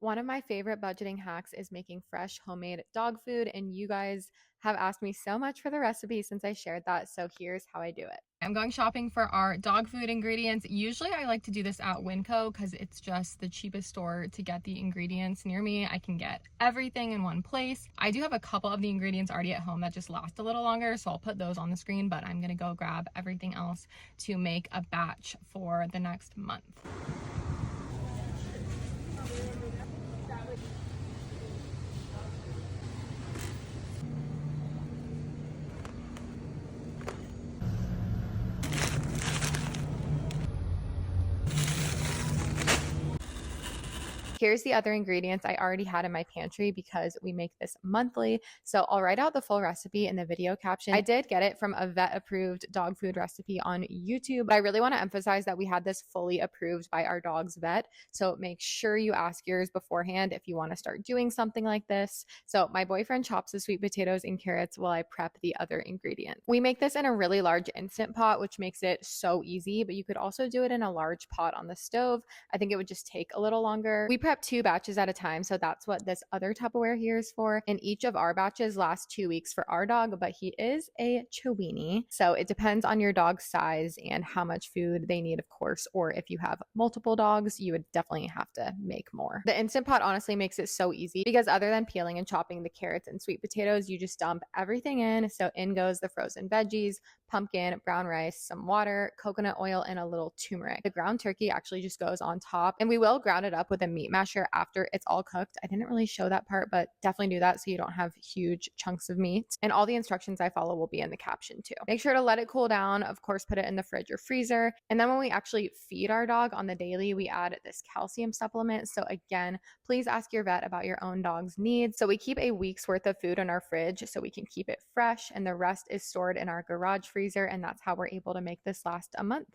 One of my favorite budgeting hacks is making fresh homemade dog food, and you guys have asked me so much for the recipe since I shared that, so here's how I do it. I'm going shopping for our dog food ingredients. Usually I like to do this at Winco because it's just the cheapest store to get the ingredients near me. I can get everything in one place. I do have a couple of the ingredients already at home that just last a little longer, so I'll put those on the screen, but I'm gonna go grab everything else to make a batch for the next month. Here's the other ingredients I already had in my pantry because we make this monthly. So I'll write out the full recipe in the video caption. I did get it from a vet approved dog food recipe on YouTube, but I really want to emphasize that we had this fully approved by our dog's vet. So make sure you ask yours beforehand if you want to start doing something like this. So my boyfriend chops the sweet potatoes and carrots while I prep the other ingredients. We make this in a really large instant pot, which makes it so easy, but you could also do it in a large pot on the stove. I think it would just take a little longer. We prep 2 batches at a time, so that's what this other Tupperware here is for. And each of our batches lasts 2 weeks for our dog, but he is a Chiweenie, so it depends on your dog's size and how much food they need, of course. Or if you have multiple dogs, you would definitely have to make more. The Instant Pot honestly makes it so easy because other than peeling and chopping the carrots and sweet potatoes, you just dump everything in. So in goes the frozen veggies, pumpkin, brown rice, some water, coconut oil, and a little turmeric. The ground turkey actually just goes on top, and we will ground it up with a meat masher after it's all cooked. I didn't really show that part, but definitely do that so you don't have huge chunks of meat. And all the instructions I follow will be in the caption too. Make sure to let it cool down. Of course, put it in the fridge or freezer. And then when we actually feed our dog on the daily, we add this calcium supplement. So again, please ask your vet about your own dog's needs. So we keep a week's worth of food in our fridge so we can keep it fresh, and the rest is stored in our garage freezer, and that's how we're able to make this last a month.